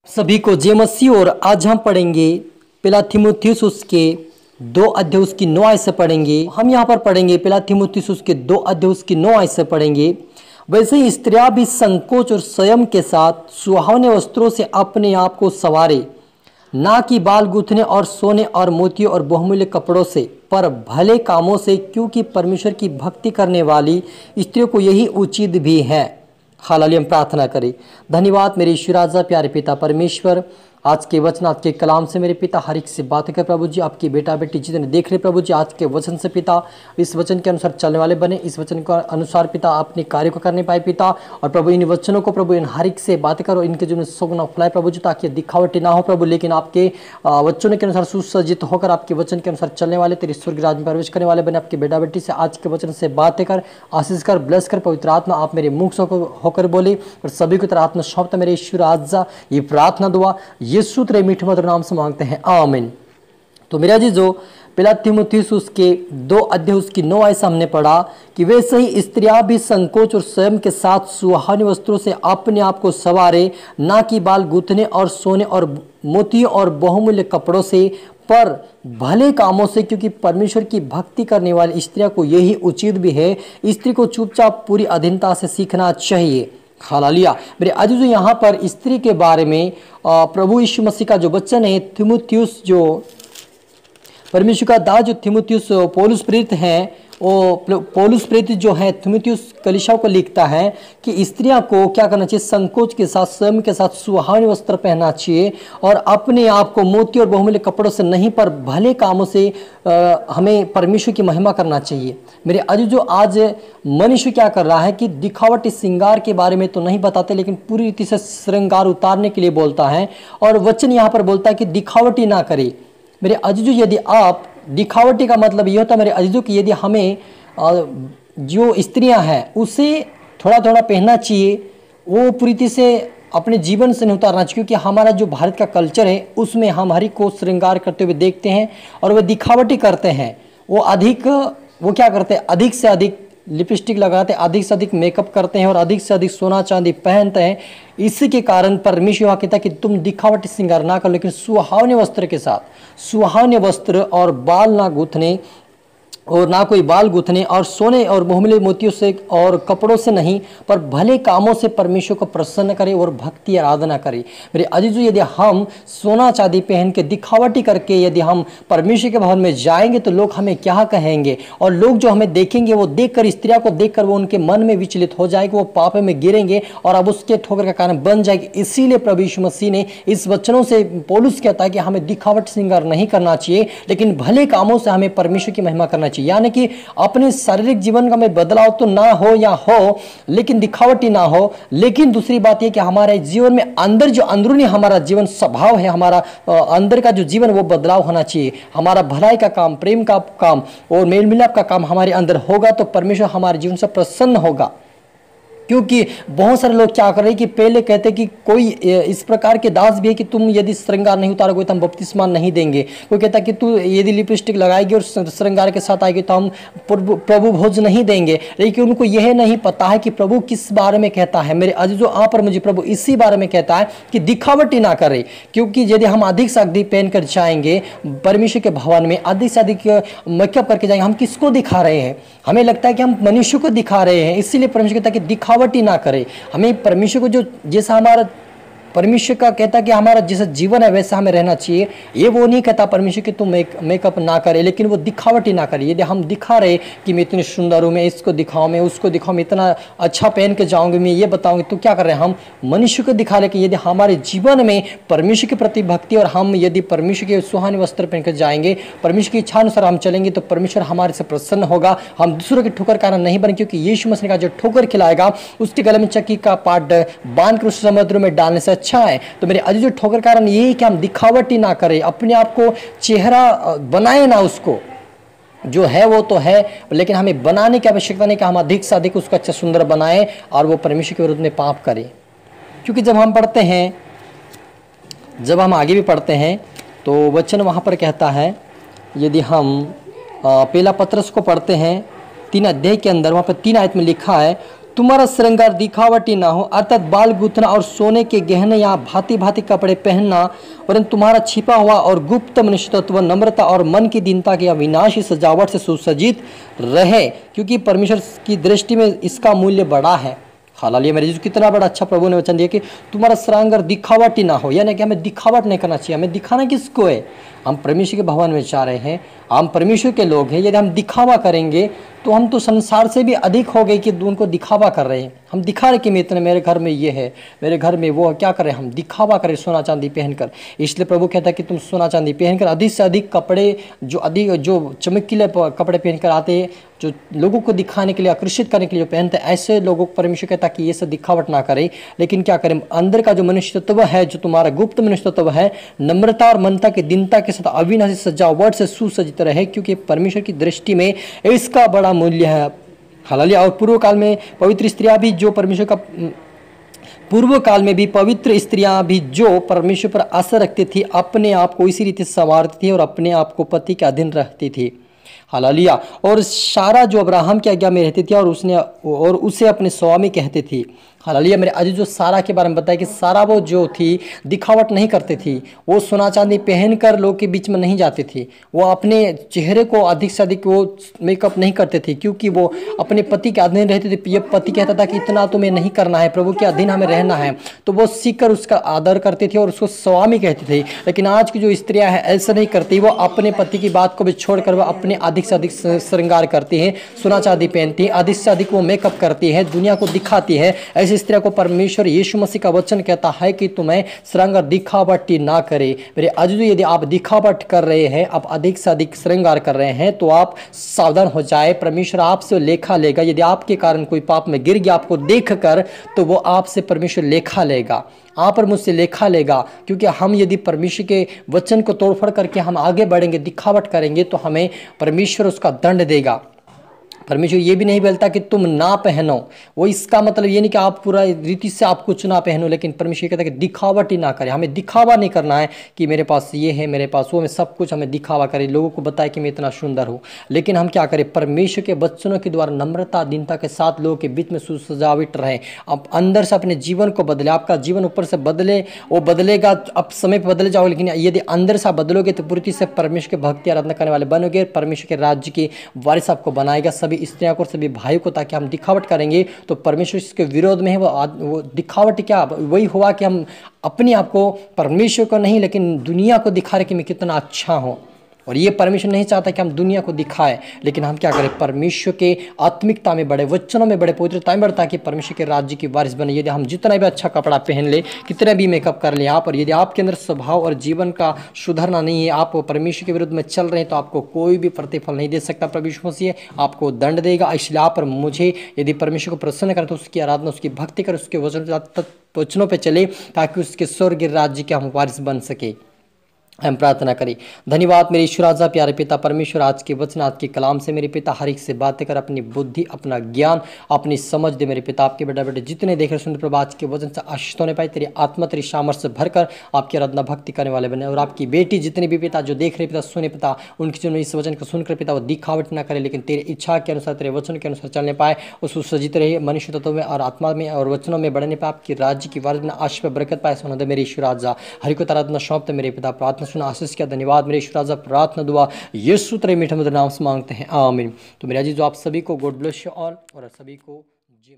सभी को जय मसीह। और आज हम पढ़ेंगे पहला तीमुथियुस उसके 2 अध्याय उसकी 9 आयत से पढ़ेंगे। हम यहाँ पर पढ़ेंगे पहला तीमुथियुस उसके 2 अध्याय उसकी 9 आयत से पढ़ेंगे। वैसे ही स्त्रियां भी संकोच और संयम के साथ सुहावने वस्त्रों से अपने आप को संवारे, ना कि बाल गूंथने और सोने और मोतियों और बहुमूल्य कपड़ों से, पर भले कामों से, क्योंकि परमेश्वर की भक्ति करने वाली स्त्रियों को यही उचित भी है। हालेलुया। हम प्रार्थना करें। धन्यवाद मेरे ईश्वर राजा प्यारे पिता परमेश्वर, आज के वचन आज के कलाम से मेरे पिता हर एक से बात कर प्रभु जी। आपकी बेटा बेटी जितने देख रहे प्रभु जी, आज के वचन से पिता इस वचन के अनुसार चलने वाले बने, इस वचन के अनुसार पिता अपने कार्य को करने पाए पिता। और प्रभु इन वचनों को प्रभु इन हर एक से बात करो, इनके जीवन में सुगुना फैलाए प्रभु जी, ताकि दिखावटी ना हो प्रभु, लेकिन आपके वचनों के अनुसार सुसज्जित होकर आपके वचन के अनुसार चलने वाले तेरे स्वर्ग राज्य में प्रवेश करने वाले बने। आपके बेटा बेटी से आज के वचन से बातें कर, आशीष कर, ब्लेस कर। पवित्र आत्मा आप मेरे मुख से होकर बोले और सभी को तेरा आत्मा सौंपता मेरे ईश्वर राजा। ये प्रार्थना दुआ यीशु तेरे मीठे मधुर नाम से मांगते हैं, आमीन। तो मेरा जी जो पहला तीमुथियुस उसके 2 अध्याय उसकी 9 आयत हमने पढ़ा कि वैसे ही स्त्रियां भी संकोच और स्वयं के साथ सुहावने वस्त्रों से अपने आप को संवारे, ना कि बाल गूंथने और सोने और मोतियों और बहुमूल्य कपड़ों से, पर भले कामों से, क्योंकि परमेश्वर की भक्ति करने वाली स्त्रियों को यही उचित भी है। स्त्री को चुपचाप पूरी अधीनता से सीखना चाहिए। हालेलुया। मेरे आज जो यहाँ पर स्त्री के बारे में प्रभु यीशु मसीह का जो वचन है, तीमुथियुस जो परमेश्वर का दास जो तीमुथियुस पौलुस प्रेरित हैं, वो पौलुस प्रेरित जो है तीमुथियुस कलीसियाओं को लिखता है कि स्त्रियां को क्या करना चाहिए, संकोच के साथ स्वयं के साथ सुहावने वस्त्र पहनना चाहिए और अपने आप को मोती और बहुमूल्य कपड़ों से नहीं, पर भले कामों से हमें परमेश्वर की महिमा करना चाहिए। मेरे आज मनुष्य क्या कर रहा है कि दिखावटी श्रृंगार के बारे में तो नहीं बताते, लेकिन पूरी रीति से श्रृंगार उतारने के लिए बोलता है। और वचन यहाँ पर बोलता है कि दिखावटी ना करे। मेरे अजीजों, यदि आप दिखावटी का मतलब ये होता है मेरे अजीजों कि यदि हमें जो स्त्रियां हैं उसे थोड़ा थोड़ा पहनना चाहिए, वो पूरी तरह से अपने जीवन से नहीं उतारना चाहिए, क्योंकि हमारा जो भारत का कल्चर है उसमें हम हर एक को श्रृंगार करते हुए देखते हैं और वो दिखावटी करते हैं। वो क्या करते हैं, अधिक से अधिक लिपस्टिक लगाते हैं, अधिक से अधिक मेकअप करते हैं और अधिक से अधिक सोना चांदी पहनते हैं। इसी के कारण परमेश्वर कहता है कि तुम दिखावटी श्रृंगार ना करो, लेकिन सुहावने वस्त्र के साथ, सुहावने वस्त्र और बाल ना गूंथने और ना कोई बाल गूंथने और सोने और बहुमूल्य मोतियों से और कपड़ों से नहीं, पर भले कामों से परमेश्वर को प्रसन्न करे और भक्ति आराधना करे। मेरे अजीजों, यदि हम सोना चांदी पहन के दिखावटी करके यदि हम परमेश्वर के भवन में जाएंगे तो लोग हमें क्या कहेंगे, और लोग जो हमें देखेंगे वो देखकर, स्त्रियों को देखकर वो उनके मन में विचलित हो जाएगी, वो पाप में गिरेंगे और अब उसके ठोकर का कारण बन जाएगी। इसीलिए प्रभु यीशु मसीह ने इस वचनों से पौलुस कहता है कि हमें दिखावट श्रृंगार नहीं करना चाहिए, लेकिन भले कामों से हमें परमेश्वर की महिमा करना चाहिए। यानी कि अपने शारीरिक जीवन का में बदलाव तो ना हो या हो, लेकिन दिखावटी ना हो। लेकिन दूसरी बात यह कि हमारे जीवन में अंदर जो अंदरूनी हमारा जीवन स्वभाव है, हमारा अंदर का जो जीवन वो बदलाव होना चाहिए। हमारा भलाई का काम, प्रेम का काम और मेल मिलाप का काम हमारे अंदर होगा तो परमेश्वर हमारे जीवन से प्रसन्न होगा। क्योंकि बहुत सारे लोग क्या कर रहे हैं कि पहले कहते कि कोई इस प्रकार के दास भी है कि तुम यदि श्रृंगार नहीं उतारोगे तो हम बपतिस्मा नहीं देंगे। कोई कहता कि तू यदि लिपस्टिक लगाएगी और श्रृंगार के साथ आएगी तो हम प्रभु भोज नहीं देंगे। लेकिन उनको यह नहीं पता है कि प्रभु किस बारे में कहता है। मेरे अजीजों, आप पर मुझे प्रभु इसी बारे में कहता है कि दिखावटी ना करे, क्योंकि यदि हम अधिक से अधिक पहन कर जाएंगे परमेश्वर के भवन में, अधिक से अधिक मेकअप करके जाएंगे, हम किसको दिखा रहे हैं? हमें लगता है कि हम मनुष्य को दिखा रहे हैं। इसीलिए परमेश्वर कहता है कि दिखावटी ना करे। हमें परमेश्वर को जो जैसा हमारा परमेश्वर का कहता है कि हमारा जैसा जीवन है वैसा हमें रहना चाहिए। ये वो नहीं कहता परमेश्वर कि तुम मेकअप ना करे, लेकिन वो दिखावटी ना करे। यदि हम दिखा रहे कि मैं इतनी सुंदर हूँ, मैं इसको दिखाऊँ, मैं उसको दिखाऊँ, मैं इतना अच्छा पहन के जाऊँगी, मैं ये बताऊँगी, तो क्या कर रहे हैं? हम मनुष्य को दिखा रहे कि यदि हमारे जीवन में परमेश्वर के प्रति भक्ति और हम यदि परमेश्वर के सुहाने वस्त्र पहन कर जाएंगे, परमेश्वर की इच्छा अनुसार हम चलेंगे तो परमेश्वर हमारे से प्रसन्न होगा। हम दूसरों के ठोकर कारण नहीं बने, क्योंकि यीशु मसीह का जो ठोकर खिलाएगा उसके गले में चक्की का पाट बांध कर उस समुद्र में डालने से अच्छा है। तो मेरे अजीज, जो ठोकर कारण यही है कि हम दिखावटी ना करें, अपने आप को चेहरा बनाए ना, उसको जो है वो तो है, लेकिन हमें बनाने की आवश्यकता नहीं कि हम अधिक से अधिक उसको अच्छा सुंदर बनाएं और वो परमेश्वर के विरुद्ध में पाप करें। क्योंकि जब हम पढ़ते हैं, जब हम आगे भी पढ़ते हैं तो वचन वहाँ पर कहता है, यदि हम पहला पत्रस को पढ़ते हैं 3 अध्याय के अंदर, वहाँ पर 3 आयत में लिखा है, तुम्हारा श्रृंगार दिखावटी ना हो, अर्थात बाल गूंथना और सोने के गहने या भांति भांति कपड़े पहनना, परंतु तुम्हारा छिपा हुआ और गुप्त मनुष्य तत्व नम्रता और मन की दीनता की अविनाशी सजावट से सुसज्जित रहे, क्योंकि परमेश्वर की दृष्टि में इसका मूल्य बड़ा है। हालांकि मेरे जीसस कितना बड़ा अच्छा प्रभु ने वचन दिया कि तुम्हारा श्रृंगार दिखावटी ना हो, यानी कि हमें दिखावट नहीं करना चाहिए। हमें दिखाना किसको है? हम परमेश्वर के भवन में जा रहे हैं, हम परमेश्वर के लोग हैं। यदि हम दिखावा करेंगे तो हम तो संसार से भी अधिक हो गए कि उनको दिखावा कर रहे हैं। हम दिखा रहे कि मैं इतने, मेरे घर में ये है, मेरे घर में वो है, क्या करें? हम दिखावा करें सोना चांदी पहनकर। इसलिए प्रभु कहता है कि तुम सोना चांदी पहनकर अधिक से अधिक कपड़े, जो चमकीले कपड़े पहनकर आते हैं, जो लोगों को दिखाने के लिए, आकर्षित करने के लिए पहनते हैं, ऐसे लोगों को परमेश्वर कहता है कि ये सब दिखावट ना करें। लेकिन क्या करें? अंदर का जो मनुष्य तत्व है, जो तुम्हारा गुप्त मनुष्य तत्व है, नम्रता और मनता की दीनता के साथ अविनाशी सजावट से सुसज्जित रहे, क्योंकि परमेश्वर की दृष्टि में इसका बड़ा मूल्य है। हालांकि और पूर्व काल में पवित्र स्त्रियां भी जो परमेश्वर का पूर्व काल में भी पवित्र स्त्रियां भी जो परमेश्वर पर आशा रखती थी, अपने आप को इसी रीति संवारती थी और अपने आप को पति के अधीन रखती थी। हालेलुया। और सारा जो अब्राहम की आज्ञा में रहती थी और उसे अपने स्वामी कहती थी। हालेलुया। मेरे आज जो सारा के बारे में बताया कि सारा वो जो थी दिखावट नहीं करती थी, वो सोना चांदी पहनकर लोग के बीच में नहीं जाती थी, वो अपने चेहरे को अधिक से अधिक वो मेकअप नहीं करते थे, क्योंकि वो अपने पति के अधीन रहते थे। ये पति कहता था कि इतना तुम्हें नहीं करना है, प्रभु के अधीन हमें रहना है, तो वो सीखकर उसका आदर करते थे और उसको स्वामी कहते थे। लेकिन आज की जो स्त्रियां हैं ऐसा नहीं करती, वो अपने पति की बात को भी छोड़कर वो अपने अधिक से अधिक श्रृंगार करती हैं, सोना चांदी पहनती हैं, अधिक से अधिक वो मेकअप करती है, दुनिया को दिखाती है। ऐसी स्त्रियों को परमेश्वर यीशु मसीह का वचन कहता है कि तुम्हें श्रृंगार दिखावटी ना करे। मेरे अजीजों, यदि आप दिखावट कर रहे हैं, आप अधिक से अधिक श्रृंगार कर रहे हैं, तो आप सावधान हो जाए, परमेश्वर आपसे लेखा लेगा। यदि आपके कारण कोई पाप में गिर गया आपको देखकर, तो वो आपसे परमेश्वर लेखा लेगा, आप और मुझसे लेखा लेगा। क्योंकि हम यदि परमेश्वर के वचन को तोड़फोड़ करके हम आगे बढ़ेंगे, दिखावट करेंगे, तो हमें परमेश्वर उसका दंड देगा। परमेश्वर ये भी नहीं बोलता कि तुम ना पहनो, वो इसका मतलब ये नहीं कि आप पूरा रीति से आप कुछ ना पहनो, लेकिन परमेश्वर कहता है कि दिखावट ही ना करें। हमें दिखावा नहीं करना है कि मेरे पास ये है, मेरे पास वो, में सब कुछ हमें दिखावा करें, लोगों को बताए कि मैं इतना सुंदर हूँ। लेकिन हम क्या करें? परमेश्वर के वचनों के द्वारा नम्रता दीनता के साथ लोगों के बीच में सुसजावट रहे। आप अंदर से अपने जीवन को बदले, आपका जीवन ऊपर से बदले, वो बदलेगा, अब समय पर बदले जाओगे, लेकिन यदि अंदर से आप बदलोगे तो पूरी से परमेश्वर के भक्ति आराधना करने वाले बनोगे, परमेश्वर के राज्य के वारिस आपको बनाएगा, सभी स्त्रियों को, सभी भाई को। ताकि हम दिखावट करेंगे तो परमेश्वर इसके विरोध में है। वो दिखावट क्या वही हुआ कि हम अपने आप को, परमेश्वर को नहीं लेकिन दुनिया को दिखा रहे कि मैं कितना अच्छा हूं। और ये परमेश्वर नहीं चाहता कि हम दुनिया को दिखाएं, लेकिन हम क्या करें? परमेश्वर के आत्मिकता में बढ़े, वचनों में बढ़े, पवित्रता में बढ़े, ताकि परमेश्वर के राज्य की वारिस बने। यदि हम जितना भी अच्छा कपड़ा पहन ले, कितना भी मेकअप कर ले आप, और यदि आपके अंदर स्वभाव और जीवन का सुधरना नहीं है, आप परमेश्वर के विरुद्ध में चल रहे हैं, तो आपको कोई भी प्रतिफल नहीं दे सकता। परमेश्वर से आपको दंड देगा। इसलिए आप और मुझे यदि परमेश्वर को प्रसन्न करें तो उसकी आराधना, उसकी भक्ति करें, उसके वचनों पर चले, ताकि उसके स्वर्ग राज्य के हम वारिस बन सके। हम प्रार्थना करें। धन्यवाद मेरे ईश्वर राजा, प्यारे पिता परमेश्वर, आज के वचन, आज के कलाम से मेरे पिता हर एक से बातें कर, अपनी बुद्धि, अपना ज्ञान, अपनी समझ दे मेरे पिता। आपके बेटा बेटे जितने देख रहे सुंदर प्रभु, आज के वचन से आशीष होने पाए, तेरी आत्मा तेरी सामर्थ्य से भरकर आपकी आराधना भक्ति करने वाले बने। और आपकी बेटी जितने भी पिता जो देख रहे पिता, सुने पिता, उनके जीवन में इस वचन को सुनकर पिता वो दिखावट ना करे, लेकिन तेरी इच्छा के अनुसार, तेरे वचन के अनुसार चलने पाए, उस सुसज्जित रहे, मनुष्य तत्व में और आत्मा में और वचनों में बढ़ने पाए, आपकी राज्य की वारिस में आशीष पर बरकत पाए। सुना दे मेरे ईश्वर राजा, हरि को आराधना सौंपते मेरे पिता। प्रार्थना सुना, आशीष किया, धन्यवाद मेरे ईश्वर राजा। प्रार्थना दुआ यीशु तेरे मीठे मधुर नाम से मांगते हैं, आमीन। तो मेरे जी जो आप सभी को गॉड ब्लेस यू ऑल, और सभी को जय